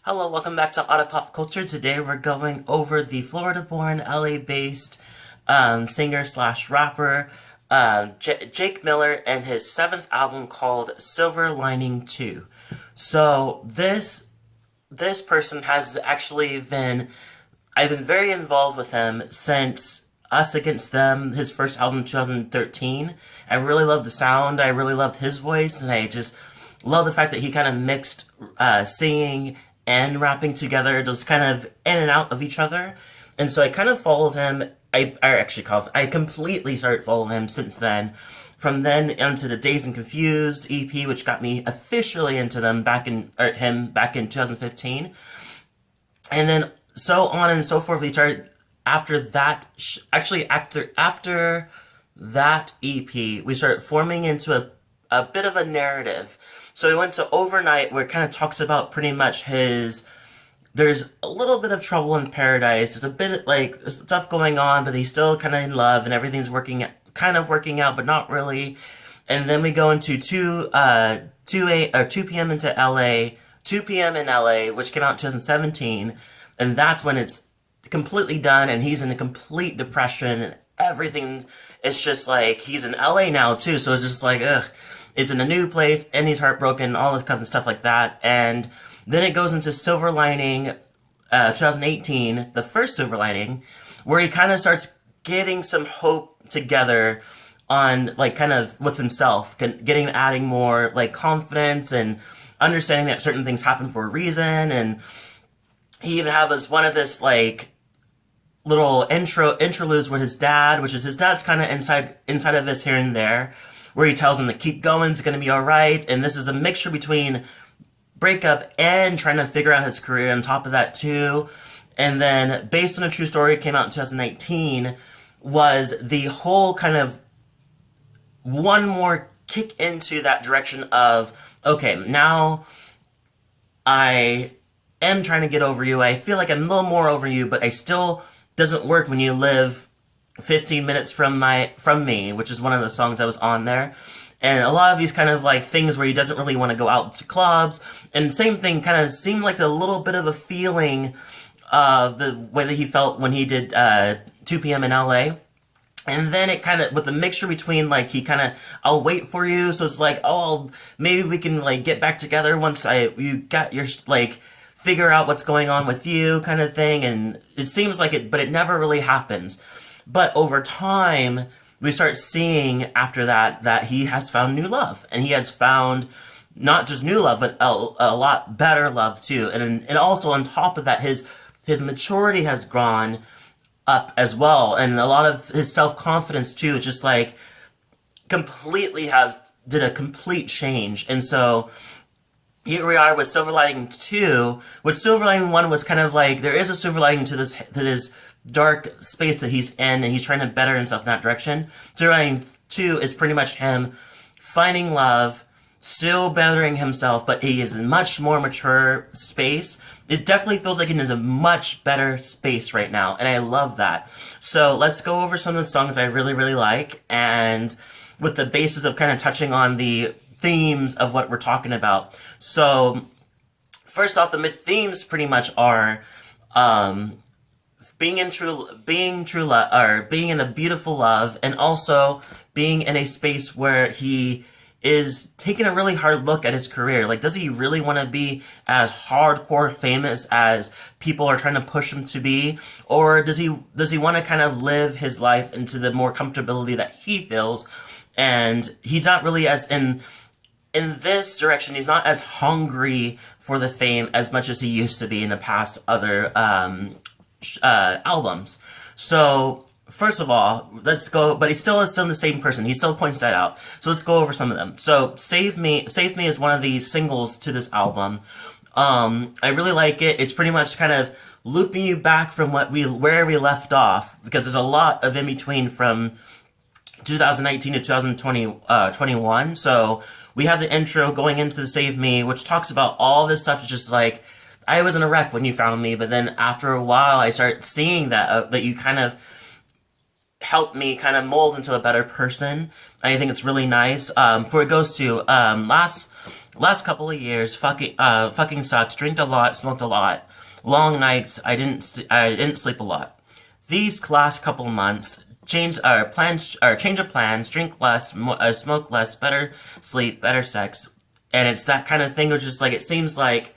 Hello, welcome back to Otter Pop Culture. Today we're going over the Florida-born, LA-based singer slash rapper Jake Miller and his seventh album called Silver Lining 2. So this person has actually been I've been very involved with him since Us Against Them, his first album in 2013. I really loved the sound, I really loved his voice, and I just love the fact that he kind of mixed singing and rapping together, just kind of in and out of each other. And so I kind of followed him. I completely started following him since then. From then into the Dazed and Confused EP, which got me officially into him back in 2015. And then so on and so forth. We started after that. After that EP, we started forming into a bit of a narrative. So we went to Overnight, where it kind of talks about pretty much his. There's a little bit of trouble in paradise. There's a bit like stuff going on, but he's still kind of in love, and everything's working out, but not really. And then we go into 2 p.m. into LA, 2 p.m. in LA, which came out in 2017, and that's when it's completely done, and he's in a complete depression, and everything. It's just like he's in LA now too, so it's just like ugh. It's in a new place, and he's heartbroken, all this kinds of stuff like that, and then it goes into Silver Lining, 2018, the first Silver Lining, where he kind of starts getting some hope together on, like, kind of with himself, adding more, like, confidence and understanding that certain things happen for a reason, and he even had one of this, like, little interludes with his dad, which is his dad's kind of inside of this here and there, where he tells him to keep going, it's going to be alright, and this is a mixture between breakup and trying to figure out his career on top of that too. And then, based on a true story, came out in 2019, was the whole kind of one more kick into that direction of, okay, now I am trying to get over you. I feel like I'm a little more over you, but I still doesn't work when you live 15 minutes from me, which is one of the songs I was on there. And a lot of these kind of like things where he doesn't really want to go out to clubs. And same thing kind of seemed like a little bit of a feeling of the way that he felt when he did 2 p.m. in LA. And then it kind of, with the mixture between, like, he kind of, I'll wait for you, so it's like, oh, maybe we can, like, get back together once you got your, like, figure out what's going on with you, kind of thing, and it seems like it, but it never really happens. But over time, we start seeing after that he has found new love, and he has found not just new love, but a lot better love, too, and also on top of that, his maturity has gone up as well, and a lot of his self-confidence too, just like did a complete change. And so here we are with Silver Lining 2, which Silver Lining 1 was kind of like, there is a silver lining to this dark space that he's in, and he's trying to better himself in that direction. Silver Lining 2 is pretty much him finding love, still bettering himself, but he is in a much more mature space. It definitely feels like he is a much better space right now, and I love that. So let's go over some of the songs I really, really like, and with the basis of kind of touching on the themes of what we're talking about. So first off, the themes pretty much are being in true love, or being in a beautiful love, and also being in a space where he is taking a really hard look at his career. Like, does he really want to be as hardcore famous as people are trying to push him to be? Or does he want to kind of live his life into the more comfortability that he feels? And he's not really in this direction, he's not as hungry for the fame as much as he used to be in the past other albums. So first of all, let's go, but he still is still the same person. He still points that out. So let's go over some of them. So Save Me is one of the singles to this album. I really like it. It's pretty much kind of looping you back from where we left off, because there's a lot of in between from 2019 to 2021. So we have the intro going into the Save Me, which talks about all this stuff. It's just like, I was in a wreck when you found me, but then after a while, I start seeing that you kind of helped me kind of mold into a better person. And I think it's really nice. Before it goes to Last couple of years, fucking sucks. Drank a lot, smoked a lot. Long nights. I didn't sleep a lot. These last couple months, change of plans. Drink less, smoke less, better sleep, better sex, and it's that kind of thing. Which is like it seems like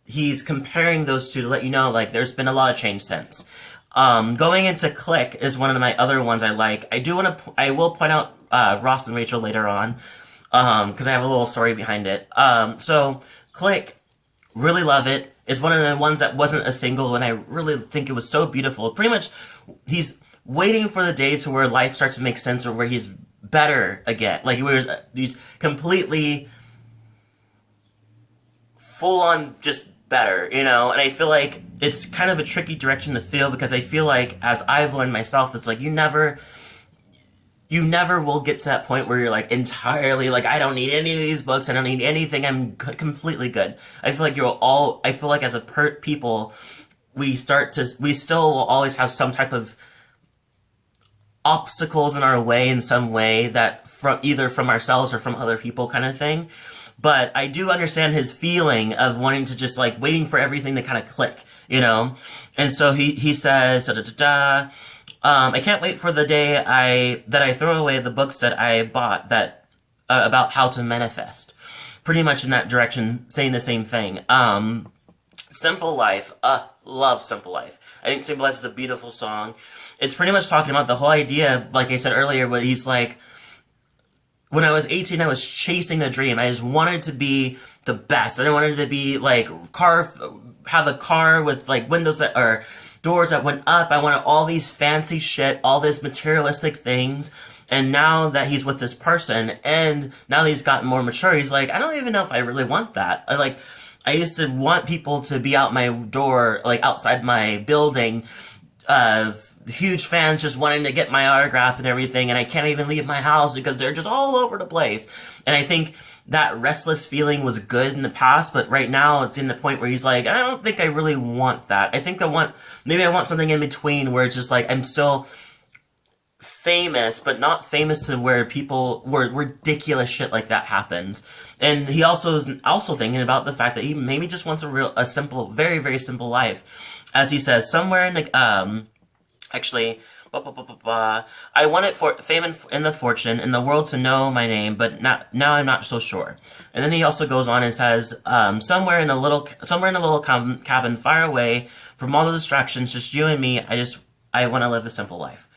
he's comparing those two to let you know like there's been a lot of change since. Going into Click is one of my other ones I like. I will point out Ross and Rachel later on because I have a little story behind it. So Click, really love it. It's one of the ones that wasn't a single, and I really think it was so beautiful. Pretty much, he's waiting for the day to where life starts to make sense or where he's better again. Like he's completely full on just better, you know? And I feel like it's kind of a tricky direction to feel because I feel like as I've learned myself, it's like you never will get to that point where you're like entirely like I don't need any of these books, I don't need anything, completely good. I feel like as a people we still will always have some type of obstacles in our way in some way that from either from ourselves or from other people kind of thing. But I do understand his feeling of wanting to just like waiting for everything to kind of click, you know? And so he says, da, da, da, da, I can't wait for the day I throw away the books that I bought that about how to manifest. Pretty much in that direction, saying the same thing. Simple Life, love Simple Life. I think Simple Life is a beautiful song. It's pretty much talking about the whole idea, like I said earlier, where he's like, when I was 18, I was chasing a dream. I just wanted to be the best. I wanted to be like have a car with like windows that or doors that went up. I wanted all these fancy shit, all this materialistic things. And now that he's with this person, and now that he's gotten more mature, he's like, I don't even know if I really want that. I used to want people to be out my door, like outside my building, huge fans just wanting to get my autograph and everything, and I can't even leave my house because they're just all over the place. And I think that restless feeling was good in the past, but right now it's in the point where he's like, I don't think I really want that. Maybe I want something in between where it's just like, I'm still famous, but not famous to where ridiculous shit like that happens. And he also is also thinking about the fact that he maybe just wants a simple, very, very simple life. As he says, somewhere in the, actually, I want it for fame and the fortune and the world to know my name, but now I'm not so sure. And then he also goes on and says, somewhere in a little cabin far away from all the distractions, just you and me. I want to live a simple life.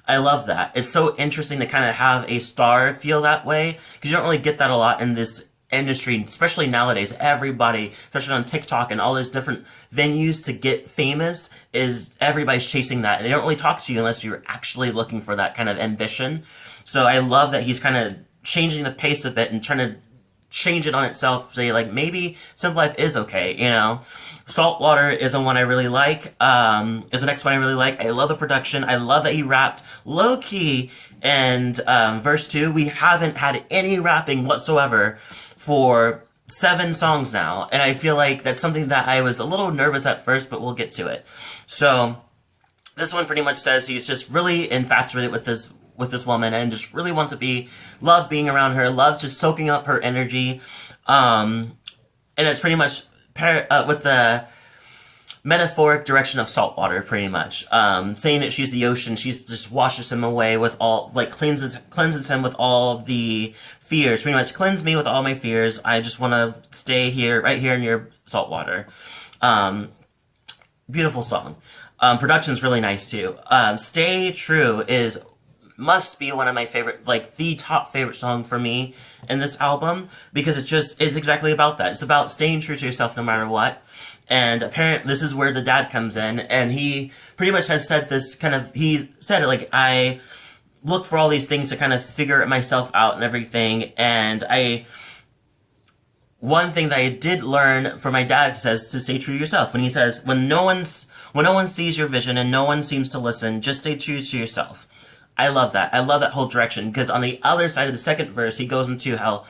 I love that. It's so interesting to kind of have a star feel that way because you don't really get that a lot in this industry, especially nowadays. Everybody, especially on TikTok and all these different venues to get famous, is everybody's chasing that. And they don't really talk to you unless you're actually looking for that kind of ambition. So I love that he's kind of changing the pace a bit and trying to change it on itself. Say like maybe Simple Life is okay, you know. Saltwater is a one I really like. Is the next one I really like. I love the production. I love that he rapped low key. And verse 2, we haven't had any rapping whatsoever for 7 songs now, and I feel like that's something that I was a little nervous at first, but we'll get to it. So this one pretty much says he's just really infatuated with this woman and just really wants to love being around her, loves just soaking up her energy, and it's pretty much with the metaphoric direction of saltwater, pretty much. Saying that she's the ocean, she just washes him away with all, like cleanses him with all the fears. Pretty much, cleanse me with all my fears. I just want to stay here, right here in your saltwater. Beautiful song. Production's really nice too. Stay True must be one of my favorite, like the top favorite song for me in this album because it's exactly about that. It's about staying true to yourself no matter what. And apparently this is where the dad comes in, and he pretty much has said he said it like, I look for all these things to kind of figure myself out and everything, and one thing that I did learn from my dad says to stay true to yourself. When he says, when no one sees your vision and no one seems to listen, just stay true to yourself. I love that. I love that whole direction, because on the other side of the second verse, he goes into how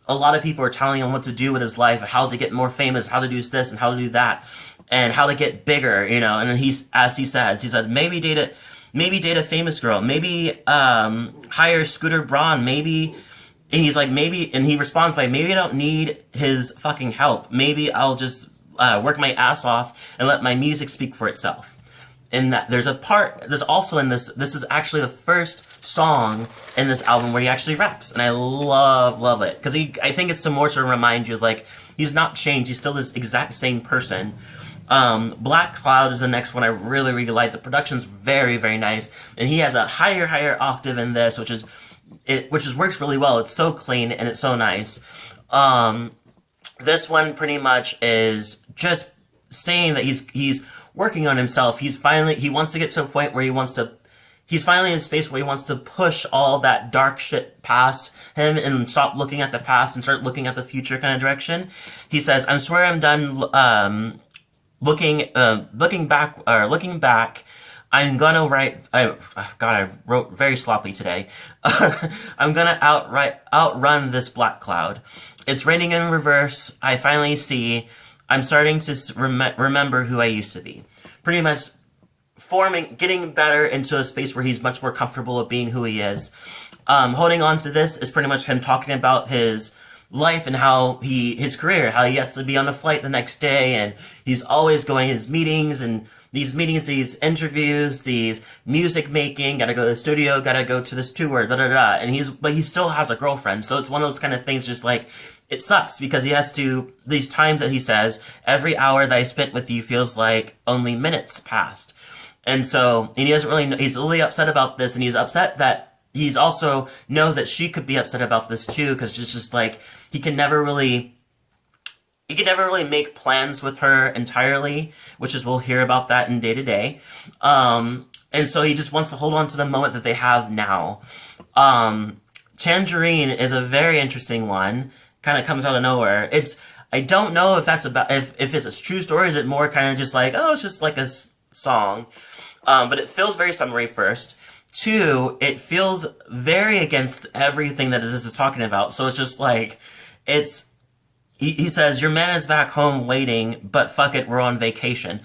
a lot of people are telling him what to do with his life, how to get more famous, how to do this and how to do that, and how to get bigger, you know. And then he said, maybe date a famous girl, maybe hire Scooter Braun, maybe and he's like, maybe, and he responds by, maybe I don't need his fucking help. Maybe I'll just work my ass off and let my music speak for itself. And that there's also in this is actually the first song in this album where he actually raps. And I love it. Because I think it's some more to remind you, like, he's not changed. He's still this exact same person. Black Cloud is the next one I really like. The production's very nice. And he has a higher octave in this, which works really well. It's so clean and it's so nice. This one pretty much is just saying that he's working on himself. He wants to get to a point where he's finally in a space where he wants to push all that dark shit past him and stop looking at the past and start looking at the future kind of direction. He says, "I swear I'm done looking back. I'm gonna write. I wrote very sloppy today. I'm gonna outrun this black cloud. It's raining in reverse. I finally see. I'm starting to remember who I used to be. Pretty much getting better into a space where he's much more comfortable with being who he is. Holding on to this is pretty much him talking about his life and his career, how he has to be on a flight the next day, and he's always going to his meetings, and these meetings, these interviews, these music making, gotta go to the studio, gotta go to this tour, but he still has a girlfriend, so it's one of those kind of things, just like, it sucks, because he has to, these times that he says, every hour that I spent with you feels like only minutes passed. And he doesn't really know, he's really upset about this, and he's upset that he's also knows that she could be upset about this too, because it's just like, he can never really make plans with her entirely, which is, we'll hear about that in day to day. And so he just wants to hold on to the moment that they have now. Tangerine is a very interesting one. Kind of comes out of nowhere. I don't know if that's about, if it's a true story, is it more kind of just like, oh, it's just like a song. But it feels very summary first. 2, it feels very against everything that this is talking about. So it's just like, he says, your man is back home waiting, but fuck it, we're on vacation.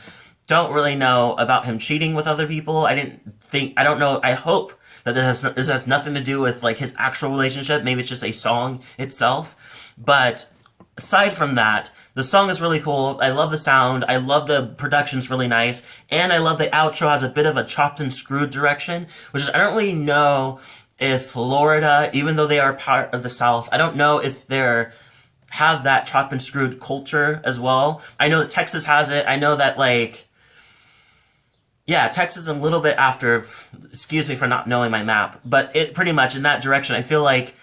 Don't really know about him cheating with other people. I don't know, I hope that this has nothing to do with like his actual relationship. Maybe it's just a song itself. But aside from that, the song is really cool. I love the sound. I love the production's really nice. And I love the outro has a bit of a chopped and screwed direction, which is, I don't really know if Florida, even though they are part of the South, I don't know if have that chopped and screwed culture as well. I know that Texas has it. I know that, like, yeah, Texas is a little bit after, excuse me for not knowing my map, but it pretty much in that direction. I feel like,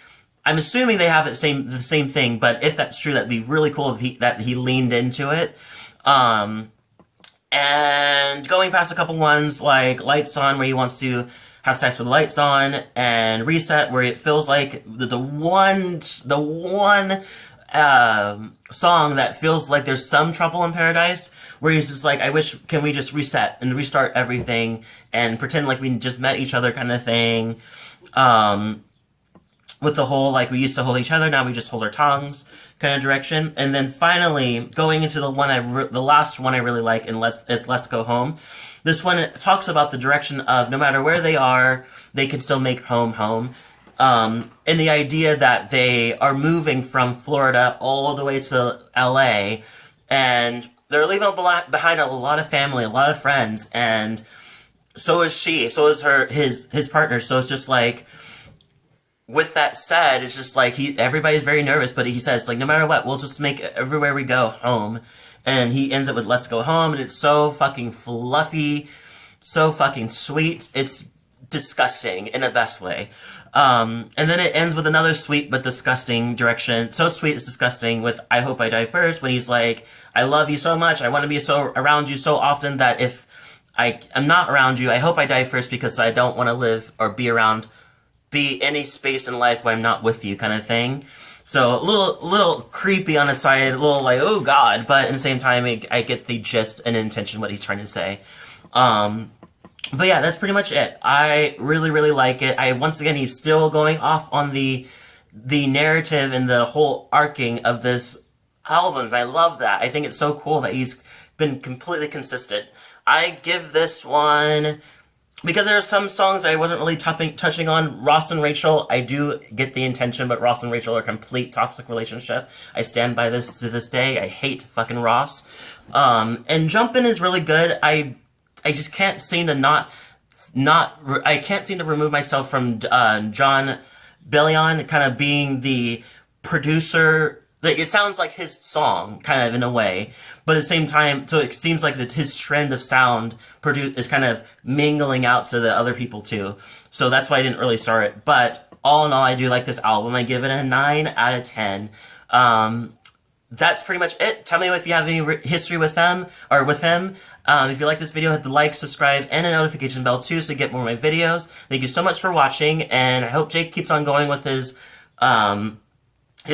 I'm assuming they have the same thing, but if that's true, that'd be really cool that he leaned into it. And going past a couple ones like Lights On, where he wants to have sex with the lights on, and Reset, where it feels like the one song that feels like there's some trouble in paradise, where he's just like, can we just reset and restart everything and pretend like we just met each other kind of thing. With the whole, like, we used to hold each other, now we just hold our tongues kind of direction. And then finally, going into the last one I really like, and Let's Go Home. This one talks about the direction of no matter where they are, they can still make home. And the idea that they are moving from Florida all the way to LA, and they're leaving behind a lot of family, a lot of friends, and so is she, so is his partner. So it's just like, with that said, it's just like everybody's very nervous, but he says, like, no matter what, we'll just make everywhere we go home. And he ends it with Let's Go Home, and it's so fucking fluffy, so fucking sweet. It's disgusting in the best way. And then it ends with another sweet but disgusting direction. So sweet it's disgusting with I Hope I Die First, when he's like, I love you so much, I want to be around you so often that if I'm not around you, I hope I die first, because I don't want to live or be any space in life where I'm not with you, kind of thing. So a little creepy on the side, a little like, oh god, but at the same time, I get the gist and intention what he's trying to say. But yeah, that's pretty much it. I really like it. Once again, he's still going off on the narrative and the whole arcing of this albums. I love that. I think it's so cool that he's been completely consistent. I give this one because there are some songs I wasn't really touching on. Ross and Rachel, I do get the intention, but Ross and Rachel are a complete toxic relationship. I stand by this to this day. I hate fucking Ross. And Jumpin' is really good. I just can't seem to I can't seem to remove myself from John Billion kind of being the producer. Like, it sounds like his song, kind of, in a way, but at the same time, so it seems like that his trend of sound is kind of mingling out to the other people too. So that's why I didn't really start it. But all in all, I do like this album. I give it a 9 out of 10. That's pretty much it. Tell me if you have any history with them or with him. If you like this video, hit the like, subscribe, and a notification bell too, so you get more of my videos. Thank you so much for watching, and I hope Jake keeps on going with his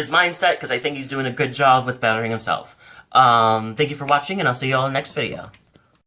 mindset, because I think he's doing a good job with bettering himself. Thank you for watching, and I'll see you all in the next video.